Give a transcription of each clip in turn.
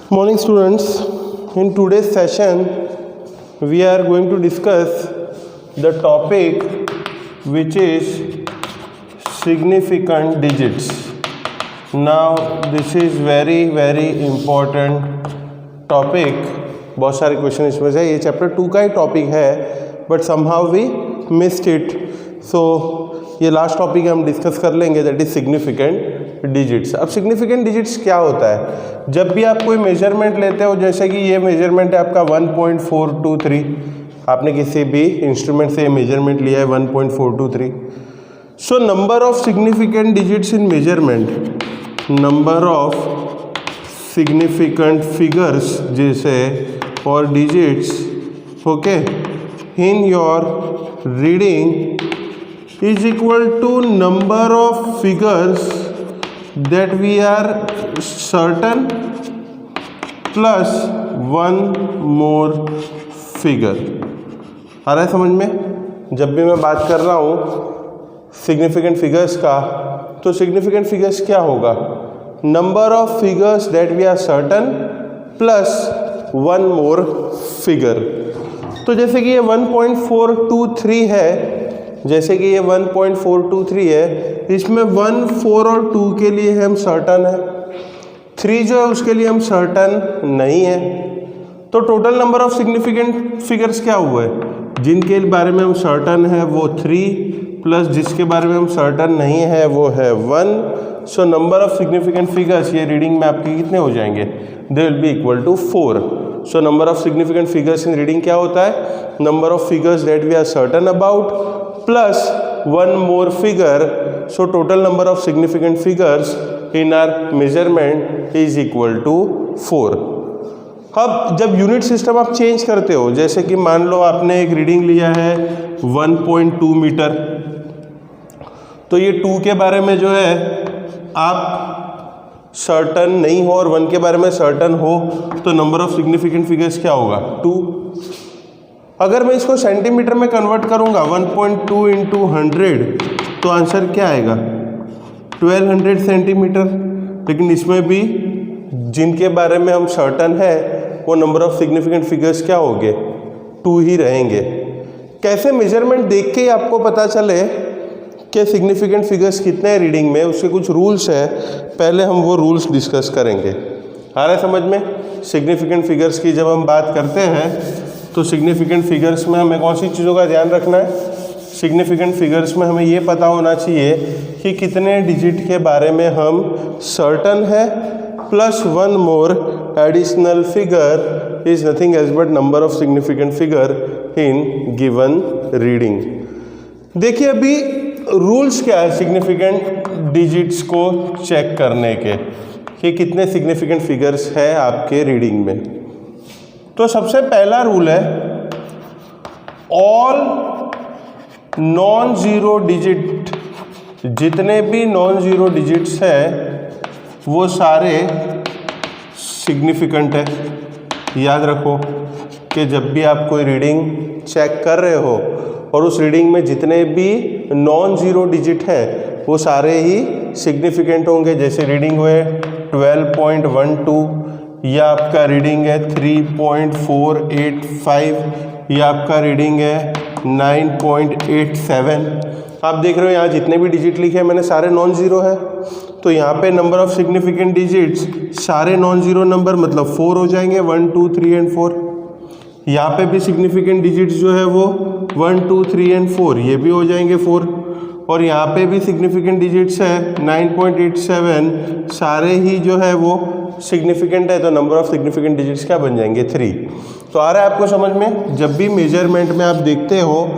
Morning students, in today's session we are going to discuss the topic which is significant digits. Now this is very important topic. बहुत सारे question इसमें से, ये chapter 2 का ही topic है but somehow we missed it. So ये last topic हम डिस्कस कर लेंगे, दैट इज सिग्निफिकेंट डिजिट्स. अब सिग्निफिकेंट डिजिट्स क्या होता है? जब भी आप कोई मेजरमेंट लेते हो, जैसे कि ये मेजरमेंट है आपका 1.423, आपने किसी भी इंस्ट्रूमेंट से ये मेजरमेंट लिया है 1.423. सो number of significant digits in measurement, number of significant figures जैसे और digits okay in your reading is equal to number of figures that we are certain plus one more figure. आ रहा है समझ में? जब भी मैं बात कर रहा हूँ सिग्निफिकेंट फिगर्स का, तो सिग्निफिकेंट फिगर्स क्या होगा? Number of figures that we are certain plus one more figure. तो जैसे कि ये 1.423 है, जैसे कि ये 1.423 है, इसमें 1, 4 और 2 के लिए हम सर्टन है, 3 जो है उसके लिए हम सर्टन नहीं है. तो total number of significant figures क्या हुआ है? जिनके बारे में हम सर्टन है वो 3 प्लस जिसके बारे में हम सर्टन नहीं है वो है 1. So number of significant figures ये रीडिंग में आपके कितने हो जाएंगे? They will be equal to 4. So number of significant figures in reading क्या होता है? Number of figures that we are certain about plus one more figure. So total number of significant figures in our measurement is equal to 4. अब जब unit system आप change करते हो, जैसे कि मान लो आपने एक रीडिंग लिया है 1.2 मीटर, तो ये 2 के बारे में जो है आप सर्टन नहीं हो और 1 के बारे में सर्टन हो, तो नंबर ऑफ सिग्निफिकेंट फिगर्स क्या होगा? 2. अगर मैं इसको सेंटीमीटर में कन्वर्ट करूंगा 1.2 इंटू 100, तो आंसर क्या आएगा? 1200 सेंटीमीटर. लेकिन इसमें भी जिनके बारे में हम सर्टन है वो नंबर ऑफ सिग्निफिकेंट फिगर्स क्या होंगे? 2 ही रहेंगे. कैसे मेजरमेंट देख के ही आपको पता चले कि सिग्निफिकेंट फिगर्स कितने हैं रीडिंग में, उसके कुछ रूल्स है. पहले हम वो रूल्स डिस्कस करेंगे. आ रहा है समझ में? सिग्निफिकेंट फिगर्स की जब हम बात करते हैं तो सिग्निफिकेंट फिगर्स में हमें कौन सी चीज़ों का ध्यान रखना है? सिग्निफिकेंट फिगर्स में हमें ये पता होना चाहिए कि कितने डिजिट के बारे में हम सर्टन है plus one more additional figure is nothing as but number of significant figure in given reading. देखिए अभी रूल्स क्या है सिग्निफिकेंट डिजिट्स को चेक करने के कि कितने सिग्निफिकेंट फिगर्स है आपके रीडिंग में. तो सबसे पहला रूल है ऑल नॉन जीरो डिजिट, जितने भी नॉन जीरो डिजिट्स है वो सारे सिग्निफिकेंट है. याद रखो कि जब भी आप कोई रीडिंग चेक कर रहे हो और उस रीडिंग में जितने भी नॉन जीरो डिजिट है वो सारे ही सिग्निफिकेंट होंगे. जैसे रीडिंग हुए 12.12, या आपका रीडिंग है 3.485, या आपका रीडिंग है 9.87. आप देख रहे हो यहाँ जितने भी डिजिट लिखे हैं मैंने सारे नॉन ज़ीरो है. तो यहाँ पे नंबर ऑफ सिग्निफिकेंट डिजिट्स सारे नॉन ज़ीरो नंबर मतलब 4 हो जाएंगे, 1, 2, 3 एंड 4. यहाँ पे भी सिग्निफिकेंट डिजिट्स जो है वो 1, 2, 3 एंड 4 ये भी हो जाएंगे 4. और यहाँ पे भी सिग्निफिकेंट डिजिट्स है 9.87, सारे ही जो है वो सिग्निफिकेंट है. तो नंबर ऑफ सिग्निफिकेंट डिजिट्स क्या बन जाएंगे? 3. तो आ रहा है आपको समझ में? जब भी मेजरमेंट में आप देखते हो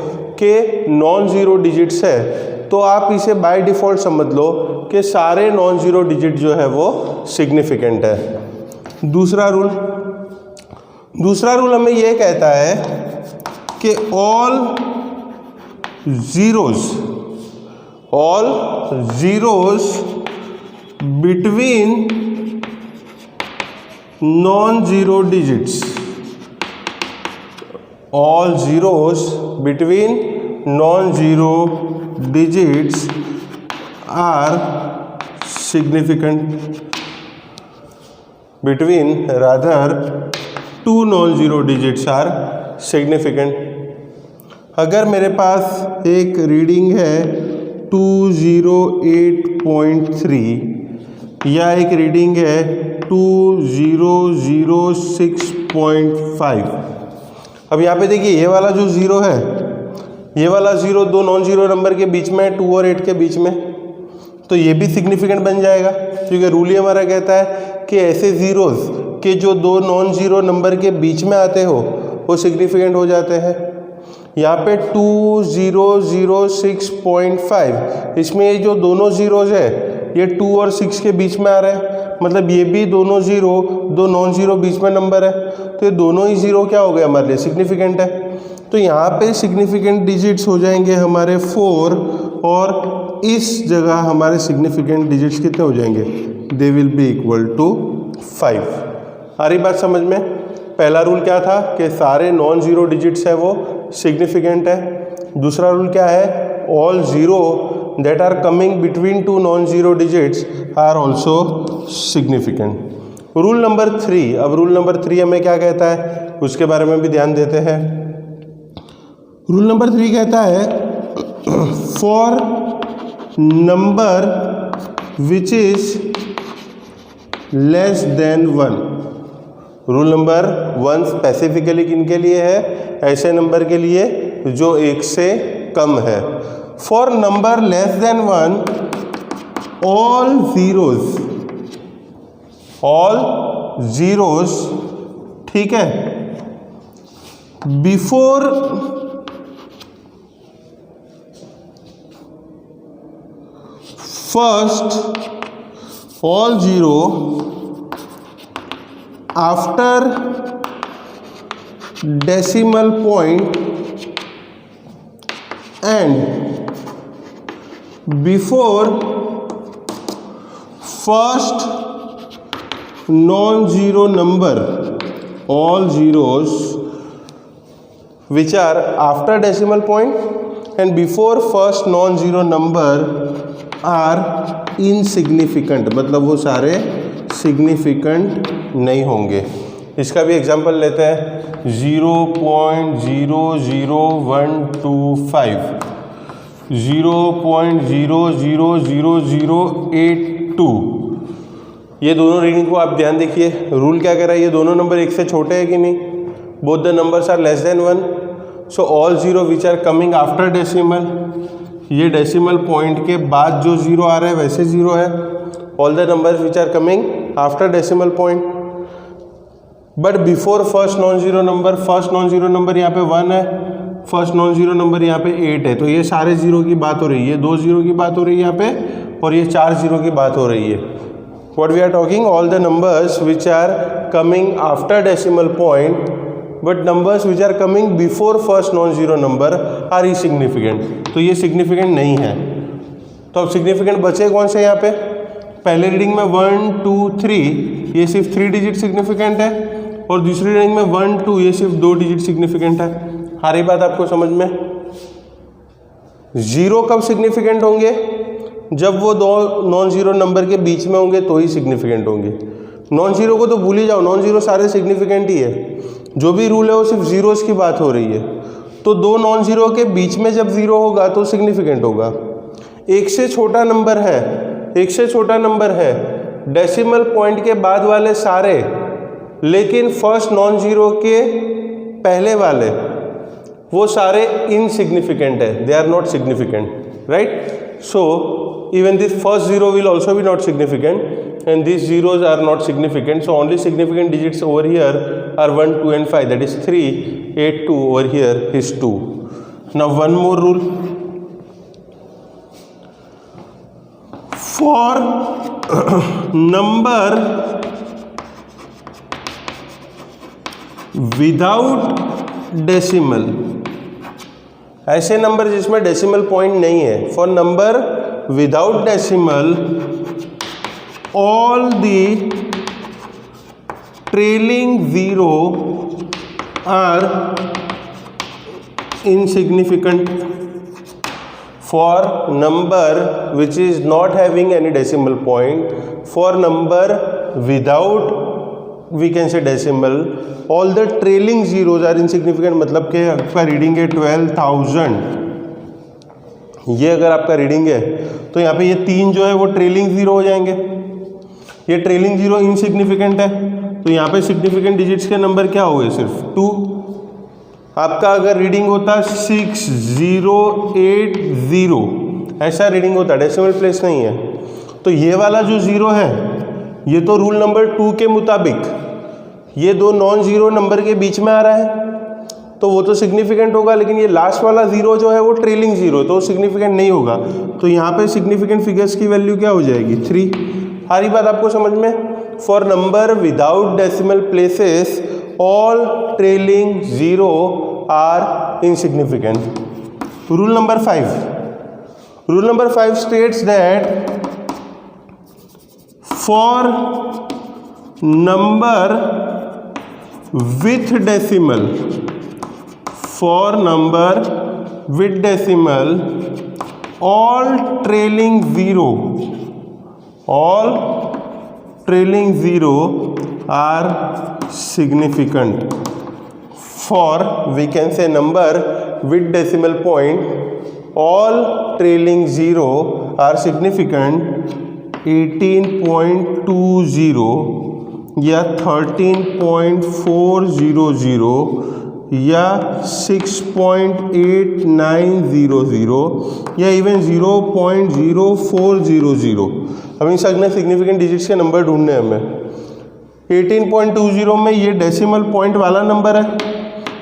कि नॉन ज़ीरो डिजिट्स है तो आप इसे बाय डिफ़ॉल्ट समझ लो कि सारे नॉन ज़ीरो डिजिट जो है वो सिग्निफिकेंट है. दूसरा रूल हमें ये कहता है कि all zeros between non-zero digits, all zeros between non-zero digits are significant. between rather two non-zero digits are significant. अगर मेरे पास एक रीडिंग है 208.3 या एक रीडिंग है 2006.5, अब यहाँ पे देखिए ये वाला जो ज़ीरो है, ये वाला ज़ीरो दो नॉन ज़ीरो नंबर के बीच में है, 2 और 8 के बीच में, तो ये भी सिग्निफिकेंट बन जाएगा, क्योंकि रूल ही हमारा कहता है कि ऐसे ज़ीरोज़ के जो दो नॉन ज़ीरो नंबर के बीच में आते हो वो सिग्निफिकेंट हो जाते हैं। यहाँ पे 2006.5, इसमें ये जो दोनों ज़ीरोज़ है ये 2 और 6 के बीच में आ रहे हैं, मतलब ये भी दोनों ज़ीरो दो नॉन ज़ीरो बीच में नंबर है, तो ये दोनों ही ज़ीरो क्या हो गए हमारे लिए सिग्निफिकेंट है। तो यहाँ पे सिग्निफिकेंट डिजिट्स हो जाएंगे हमारे 4 और इस जगह हमारे सिग्निफिकेंट डिजिट्स कितने हो जाएंगे, they will be equal to 5। आ रही बात समझ में? पहला रूल क्या था कि सारे नॉन ज़ीरो डिजिट्स है वो सिग्निफिकेंट है। दूसरा रूल क्या है, all zero that are coming between two non zero digits are also significant. Rule number 3, अब रूल नंबर 3 हमें क्या कहता है उसके बारे में भी ध्यान देते हैं। रूल नंबर 3 कहता है for number which is less than 1। Rule number 1 specifically किनके लिए है, ऐसे नंबर के लिए जो 1 से कम है। For number less than 1 all zeros, ठीक है, before first all zero after decimal point and before first non-zero number, all zeros which are after decimal point and before first non-zero number are insignificant, मतलब वो सारे significant नहीं होंगे। इसका भी example लेते हैं, 0.000125, 0.000082, ये दोनों रीडिंग को आप ध्यान देखिए। रूल क्या कह रहा है, ये दोनों नंबर 1 से छोटे हैं कि नहीं, both the numbers are less than 1, so all zero which are coming after decimal, ये डेसिमल पॉइंट के बाद जो ज़ीरो आ रहा है वैसे ज़ीरो है, all the numbers which are coming after decimal point. But before first non zero number, first non zero number यहाँ पे 1 है, फर्स्ट नॉन ज़ीरो नंबर यहाँ पे 8 है, तो ये सारे ज़ीरो की बात हो रही है, 2 ज़ीरो की बात हो रही है यहाँ पे, और ये 4 ज़ीरो की बात हो रही है। What we are talking, all the numbers which are coming after decimal point but numbers which are coming before first non zero number are insignificant, तो ये सिग्निफिकेंट नहीं है। तो अब सिग्निफिकेंट बचे कौन से यहाँ पे, पहले रीडिंग में 1 2 3 ये सिर्फ 3 डिजिट सिग्निफिकेंट है, और दूसरी रीडिंग में 1 2 ये सिर्फ 2 डिजिट सिग्निफिकेंट है। आ रही बात आपको समझ में? ज़ीरो कब सिग्निफिकेंट होंगे, जब वो दो नॉन ज़ीरो नंबर के बीच में होंगे तो ही सिग्निफिकेंट होंगे। नॉन ज़ीरो को तो भूल ही जाओ, नॉन ज़ीरो सारे सिग्निफिकेंट ही है, जो भी रूल है वो सिर्फ ज़ीरोज़ की बात हो रही है। तो दो नॉन ज़ीरो के बीच में जब ज़ीरो होगा तो सिग्निफिकेंट होगा। 1 से छोटा नंबर है, 1 से छोटा नंबर है, डेसिमल पॉइंट के बाद वाले सारे, लेकिन फर्स्ट नॉन ज़ीरो के पहले वाले वो सारे इनसिग्निफिकेंट है, they are not significant, right. So even this first zero will also be not significant and these zeros are not significant, so only significant digits over here are 1 2 and 5, that is 3 8 2 over here is 2. Now one more rule, for number without decimal, ऐसे number जिसमें decimal point नहीं है, for number without decimal all the trailing zero are insignificant. For number which is not having any decimal point, for number without we can say decimal, all the trailing zeros are insignificant, मतलब कि आपका reading है 12,000, ये अगर आपका reading है तो यहाँ पे ये 3 जो है वो ट्रेलिंग जीरो हो जाएंगे, ये ट्रेलिंग जीरो इनसिग्निफिकेंट है, तो यहाँ पे सिग्निफिकेंट डिजिट्स के नंबर क्या हो गए, सिर्फ 2। आपका अगर रीडिंग होता 6080, ऐसा रीडिंग होता, डेसिमल प्लेस नहीं है, तो ये वाला जो जीरो है ये तो रूल नंबर 2 के मुताबिक ये दो नॉन जीरो नंबर के बीच में आ रहा है, तो वो तो सिग्निफिकेंट होगा, लेकिन ये लास्ट वाला जीरो जो है वो ट्रेलिंग जीरो, तो सिग्निफिकेंट नहीं होगा। तो यहाँ पे सिग्निफिकेंट फिगर्स की वैल्यू क्या हो जाएगी, 3। सारी बात आपको समझ में। For number without decimal places all trailing zero are insignificant. Rule number 5, rule number 5 states that for number with decimal, for number with decimal all trailing zero are significant. For we can say number with decimal point all trailing zero are significant, 18.20 या 13.400 या 6.8900 या even 0.0400। अब इन सब significant digits के number ढूंढने हैं हमें। 18.20 में ये डेसिमल पॉइंट वाला नंबर है,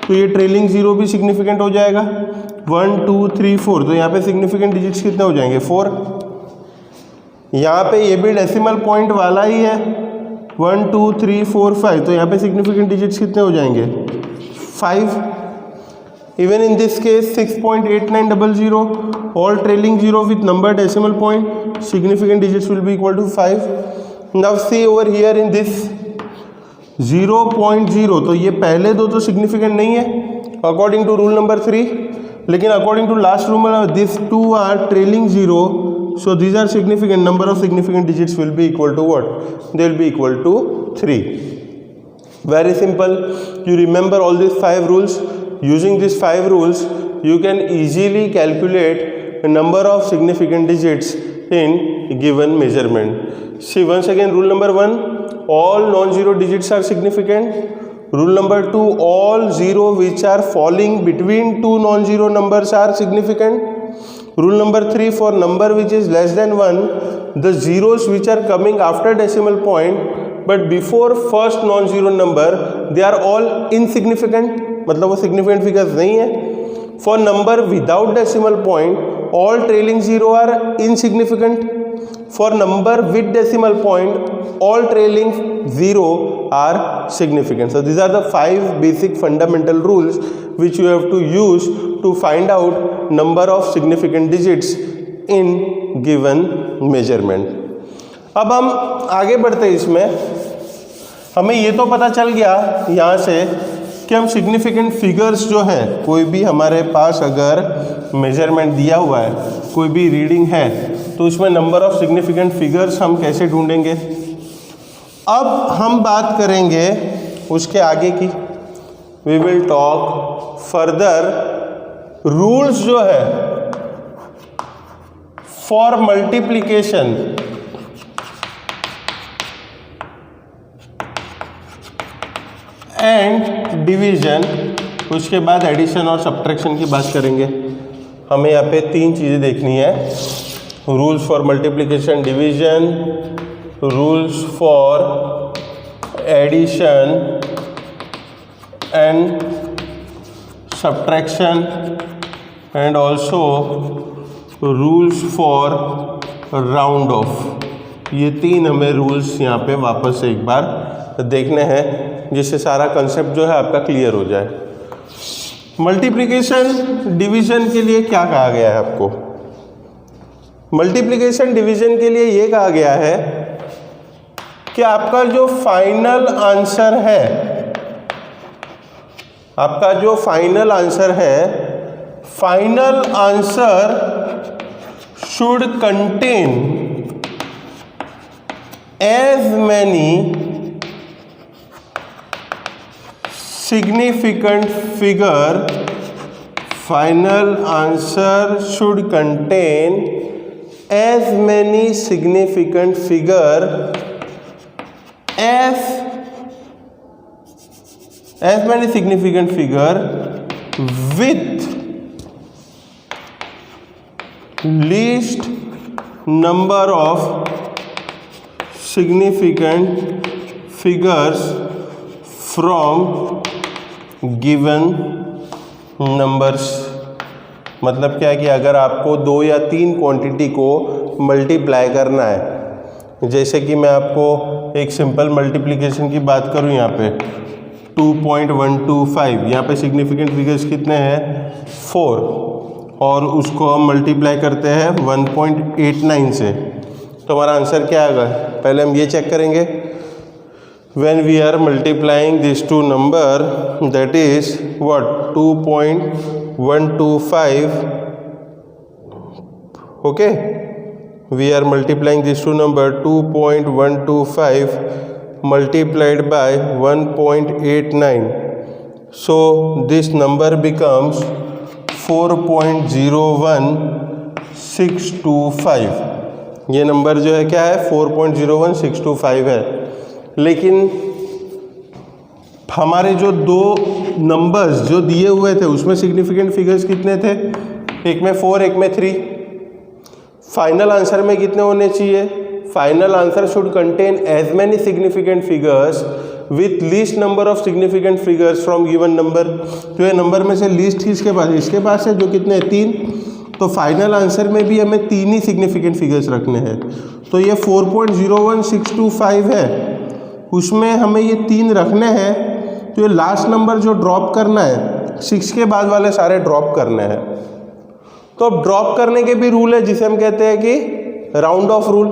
तो ये ट्रेलिंग जीरो भी सिग्निफिकेंट हो जाएगा। 1 2 3 4, तो यहाँ पे सिग्निफिकेंट डिजिट्स कितने हो जाएंगे, 4। यहाँ पे ये भी डेसिमल पॉइंट वाला ही है, 1 2 3 4 5, तो यहाँ पे सिग्निफिकेंट डिजिट्स कितने हो जाएंगे, 5। Even in this case 6.8900, all trailing zero with number decimal point, significant digits will be equal to 5। Now see over here in this 0.0, तो ये पहले दो तो सिग्निफिकेंट नहीं है अकॉर्डिंग टू रूल नंबर 3, लेकिन according to last rule this 2 are trailing zero, so these are significant, number of significant digits will be equal to what, they will be equal to 3. Very simple, you remember all these 5 rules. Using these 5 rules you can easily calculate the number of significant digits in given measurement. See once again, rule number 1, all non-zero digits are significant. Rule number 2, all zero which are falling between two non-zero numbers are significant. Rule number 3, for number which is less than 1, the zeros which are coming after decimal point but before first non-zero number, they are all insignificant, मतलब वो significant figures नहीं है. For number without decimal point, all trailing zero are insignificant. For number with decimal point, all trailing zero are significant. So these are the 5 basic fundamental rules which you have to use to find out number of significant digits in given measurement. अब हम आगे बढ़ते हैं इसमें, हमें ये तो पता चल गया यहाँ से कि हम सिग्निफिकेंट फिगर्स जो है, कोई भी हमारे पास अगर मेजरमेंट दिया हुआ है, कोई भी रीडिंग है, तो उसमें नंबर ऑफ सिग्निफिकेंट फिगर्स हम कैसे ढूंढेंगे. अब हम बात करेंगे उसके आगे की, we will talk further rules जो है फॉर मल्टीप्लिकेशन एंड डिवीजन. उसके बाद एडिशन और सब्ट्रैक्शन की बात करेंगे. हमें यहाँ पे 3 चीज़ें देखनी है, rules for multiplication, division, rules for addition and subtraction and also rules for round off. ये 3 हमें रूल्स यहाँ पे वापस से एक बार देखने हैं, जिससे सारा कंसेप्ट जो है आपका क्लियर हो जाए. मल्टीप्लिकेशन डिवीजन के लिए क्या कहा गया है आपको? मल्टीप्लिकेशन डिवीजन के लिए ये कहा गया है कि आपका जो फाइनल आंसर है, आपका जो फाइनल आंसर है, final answer should contain as many significant figure, final answer should contain as many significant figure as many significant figure with least number of significant figures from given numbers। मतलब क्या है कि अगर आपको 2 या 3 quantity को multiply करना है, जैसे कि मैं आपको एक सिंपल मल्टीप्लिकेशन की बात करूं, यहाँ पे 2.125, यहाँ पे सिग्निफिकेंट फिगर्स कितने हैं 4, और उसको हम मल्टीप्लाई करते हैं 1.89 से, तो हमारा आंसर क्या आएगा। पहले हम ये चेक करेंगे, when we are multiplying these two number, that is what 2.125, okay, we are multiplying these two number 2.125 multiplied by 1.89, so this number becomes 4.01625। ये नंबर जो है क्या है 4.01625 है। लेकिन हमारे जो 2 नंबर्स जो दिए हुए थे उसमें सिग्निफिकेंट फिगर्स कितने थे, एक में 4 एक में 3। फाइनल आंसर में कितने होने चाहिए, final answer should contain as many significant figures with least number of significant figures from given number. तो ये नंबर में से लीस्ट किसके पास, इसके पास है, जो कितने 3, तो फाइनल आंसर में भी हमें 3 ही सिग्निफिकेंट फिगर्स रखने हैं। तो ये 4.01625 है, उसमें हमें ये 3 रखने हैं, तो ये लास्ट नंबर जो ड्रॉप करना है 6 के बाद वाले सारे ड्रॉप करने हैं। तो अब ड्रॉप करने के भी रूल है जिसे हम कहते हैं कि राउंड ऑफ रूल।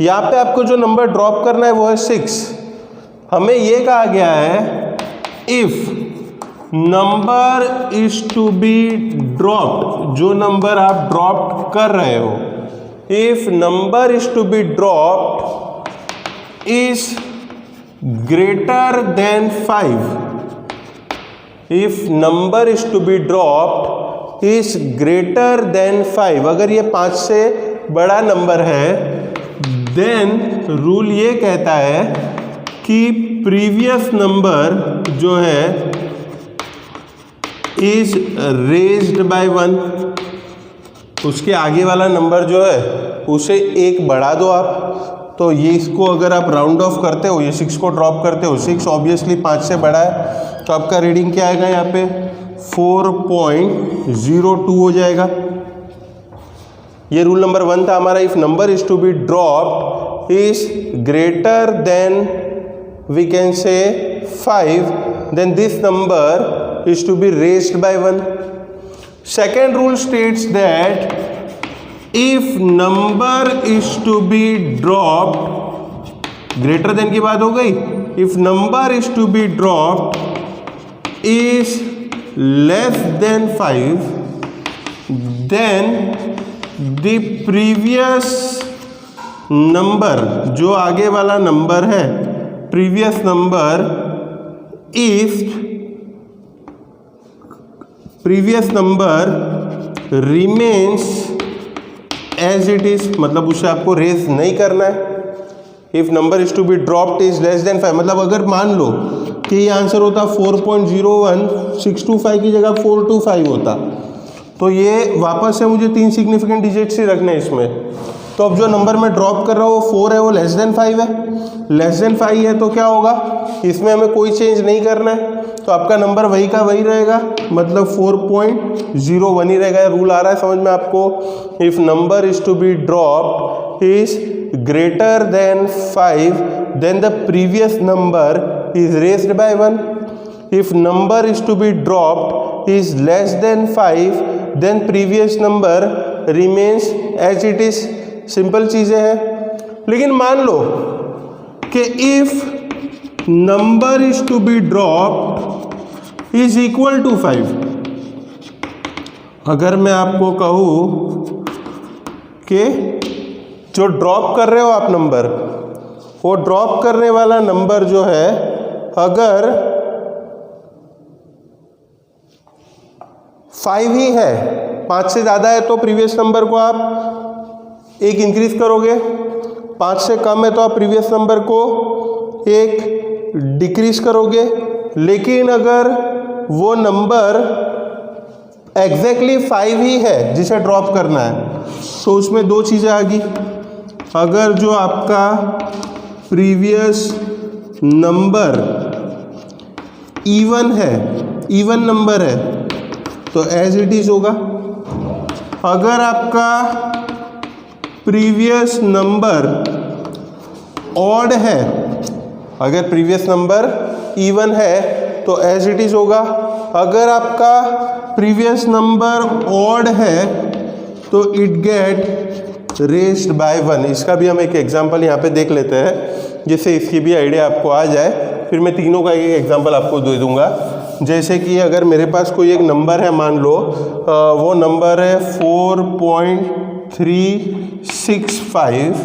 यहाँ पे आपको जो नंबर ड्रॉप करना है वो है 6। हमें ये कहा गया है if number is to be dropped, जो नंबर आप ड्रॉप कर रहे हो, if number is to be dropped is greater than 5, if number is to be dropped is greater than 5, अगर ये 5 से बड़ा नंबर है, देन रूल ये कहता है कि प्रीवियस नंबर जो है इज रेज्ड बाय 1, उसके आगे वाला नंबर जो है उसे 1 बढ़ा दो आप। तो ये इसको अगर आप राउंड ऑफ करते हो, ये 6 को ड्रॉप करते हो, 6 ऑब्वियसली 5 से बड़ा है, तो आपका रीडिंग क्या आएगा यहाँ पे 4.02 हो जाएगा। ये रूल नंबर 1 था हमारा, if number is to be dropped is greater than we can say 5, then this number is to be raised by 1. Second rule states that if number is to be dropped, greater than की बात हो गई, if number is to be dropped is less than 5, then the previous number, जो आगे वाला number है, previous number remains as it is, मतलब उसे आपको रेज नहीं करना है। If number is to be dropped is less than 5, मतलब अगर मान लो कि ये आंसर होता 4.01625 की जगह 425 होता, तो ये वापस से मुझे 3 सिग्निफिकेंट डिजिट्स ही रखने हैं इसमें। तो अब जो नंबर मैं ड्रॉप कर रहा हूँ वो 4 है, वो लेस देन 5 है, लेस देन 5 है, तो क्या होगा, इसमें हमें कोई चेंज नहीं करना है, तो आपका नंबर वही का वही रहेगा, मतलब 4.01 ही रहेगा। रूल आ रहा है समझ में आपको, if number is to be dropped is greater than 5, then the previous number is raised by 1। If number is to be dropped is less than 5, then previous number remains as it is. Simple चीजें हैं। लेकिन मान लो कि if number is to be dropped is equal to 5, अगर मैं आपको कहूँ कि जो ड्रॉप कर रहे हो आप नंबर, वो ड्रॉप करने वाला नंबर जो है अगर 5 ही है, 5 से ज़्यादा है तो प्रीवियस नंबर को आप एक इंक्रीज करोगे, 5 से कम है तो आप प्रीवियस नंबर को एक डिक्रीज करोगे। लेकिन अगर वो नंबर एग्जैक्टली 5 ही है जिसे ड्रॉप करना है तो उसमें दो चीज़ें आ गई। अगर जो आपका प्रीवियस नंबर इवन है, इवन नंबर है तो एज इट इज होगा। अगर आपका प्रीवियस नंबर ऑड है, अगर प्रीवियस नंबर इवन है तो एज इट इज होगा। अगर आपका प्रीवियस नंबर ऑड है तो इट गेट रेज्ड बाय 1। इसका भी हम एक एग्जांपल यहाँ पे देख लेते हैं जिससे इसकी भी आइडिया आपको आ जाए। फिर मैं तीनों का एक एग्जांपल आपको दे दूंगा। जैसे कि अगर मेरे पास कोई एक नंबर है, मान लो वो नंबर है 4.365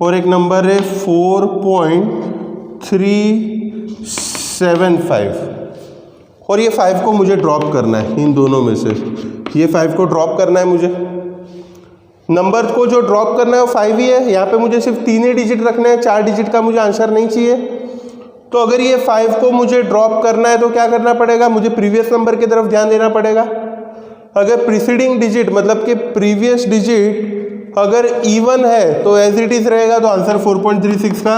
और एक नंबर है 4.375 और ये 5 को मुझे ड्रॉप करना है। इन दोनों में से ये 5 को ड्रॉप करना है मुझे। नंबर को जो ड्रॉप करना है वो 5 ही है। यहाँ पे मुझे सिर्फ 3 ही डिजिट रखने हैं, 4 डिजिट का मुझे आंसर नहीं चाहिए। तो अगर ये 5 को मुझे ड्रॉप करना है तो क्या करना पड़ेगा, मुझे प्रीवियस नंबर की तरफ ध्यान देना पड़ेगा। अगर प्रीसीडिंग डिजिट मतलब कि प्रीवियस डिजिट अगर इवन है तो एज इट इज रहेगा, तो आंसर 4.36 का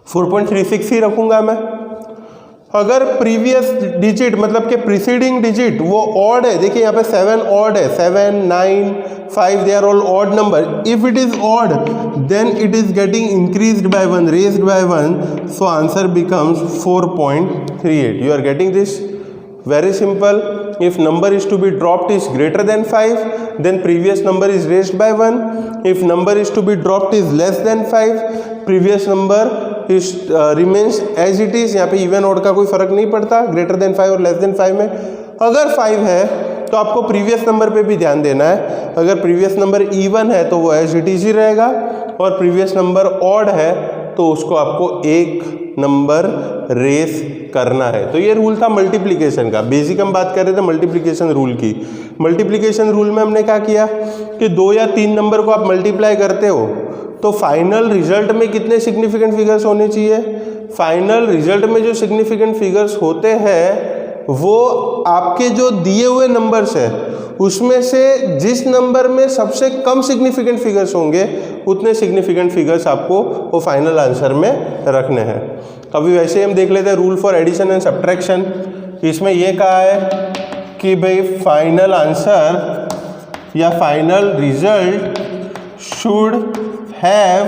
4.36 ही रखूंगा मैं। अगर प्रीवियस डिजिट मतलब कि प्रीसीडिंग डिजिट वो ऑड है, देखिए यहाँ पे 7 ऑड है, 7, 9, 5 they are all odd number. If it is odd then it is getting increased by 1, raised by 1, so answer becomes 4.38। You are getting this? Very simple. If number is to be dropped is greater than 5, then previous number is raised by 1. If number is to be dropped is less than 5, previous number is remains as it is. यहाँ पे even odd का कोई फर्क नहीं पड़ता greater than 5 और less than 5 में। अगर 5 है तो आपको प्रीवियस नंबर पे भी ध्यान देना है। अगर प्रीवियस नंबर इवन है तो वो एज इट इज ही रहेगा और प्रीवियस नंबर ऑड है तो उसको आपको एक नंबर रेस करना है। तो ये रूल था मल्टीप्लिकेशन का। बेसिक हम बात कर रहे थे मल्टीप्लिकेशन रूल की। मल्टीप्लिकेशन रूल में हमने क्या किया कि 2 या 3 नंबर को आप मल्टीप्लाई करते हो तो फाइनल रिजल्ट में कितने सिग्निफिकेंट फिगर्स होने चाहिए। फाइनल रिजल्ट में जो सिग्निफिकेंट फिगर्स होते हैं वो आपके जो दिए हुए नंबर्स है उसमें से जिस नंबर में सबसे कम सिग्निफिकेंट फिगर्स होंगे उतने सिग्निफिकेंट फिगर्स आपको वो फाइनल आंसर में रखने हैं। अभी वैसे ही हम देख लेते हैं rule for addition and subtraction. इसमें ये कहा है कि भाई फाइनल आंसर या final result should have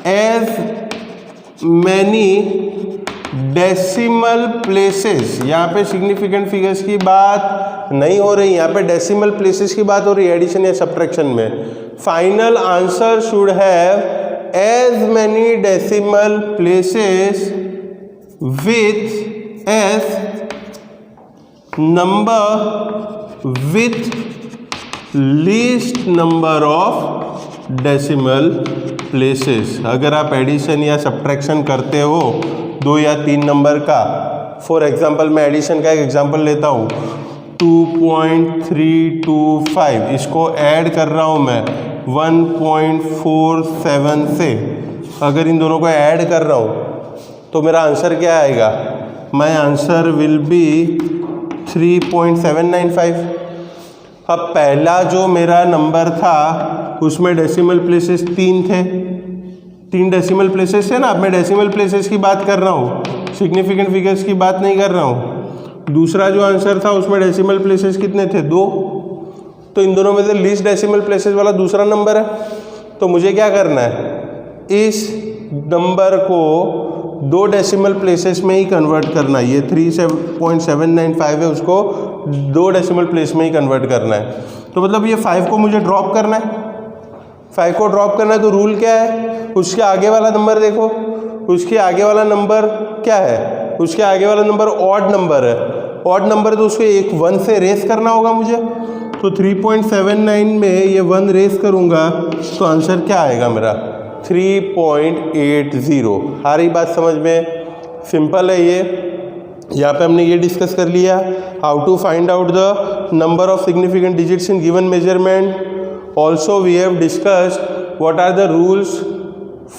as many decimal places. यहाँ पे सिग्निफिकेंट फिगर्स की बात नहीं हो रही, यहाँ पे डेसिमल प्लेसेस की बात हो रही है एडिशन या सब्ट्रैक्शन में। Final answer should have as many decimal places with as number with least number of decimal places. अगर आप एडिशन या सब्ट्रैक्शन करते हो 2 या 3 नंबर का, फॉर एग्जांपल मैं एडिशन का एक एग्जांपल लेता हूँ 2.325, इसको ऐड कर रहा हूँ मैं 1.47 से। अगर इन दोनों को ऐड कर रहा हूँ तो मेरा आंसर क्या आएगा, माय आंसर विल बी 3.795। अब पहला जो मेरा नंबर था उसमें डेसिमल प्लेसेस 3 थे, 3 डेसिमल प्लेसेस थे ना। अब मैं डेसिमल प्लेसेस की बात कर रहा हूँ, सिग्निफिकेंट फिगर्स की बात नहीं कर रहा हूँ। दूसरा जो आंसर था उसमें डेसिमल प्लेसेस कितने थे, 2। तो इन दोनों में से लीस्ट डेसिमल प्लेसेस वाला दूसरा नंबर है। तो मुझे क्या करना है, इस नंबर को 2 डेसिमल प्लेसेस में ही कन्वर्ट करना है। ये 3.795 है, उसको 2 डेसिमल प्लेस में ही कन्वर्ट करना है। तो मतलब ये 5 को मुझे ड्रॉप करना है। 5 को ड्रॉप करना है तो रूल क्या है, उसके आगे वाला नंबर देखो, उसके आगे वाला नंबर क्या है, उसके आगे वाला नंबर ऑड नंबर है। ऑड नंबर तो उसको 1 से रेस करना होगा मुझे। तो 3.79 में ये 1 रेस करूँगा तो आंसर क्या आएगा मेरा, 3.80। सारी बात समझ में सिंपल है ये। यहाँ पे हमने ये डिस्कस कर लिया how to find out the number of significant digits in given measurement. Also we have discussed what are the rules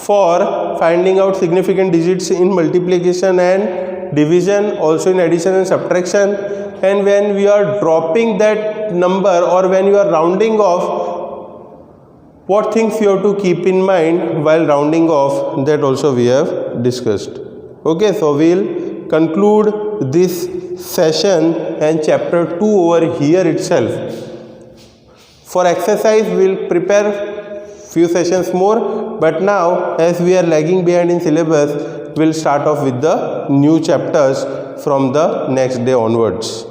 for finding out significant digits in multiplication and division, also in addition and subtraction. And when we are dropping that number or when you are rounding off, what things you have to keep in mind while rounding off, that also we have discussed. Okay, so we'll conclude this session and chapter 2 over here itself. For exercise we'll prepare few sessions more, but now as we are lagging behind in syllabus, we'll start off with the new chapters from the next day onwards.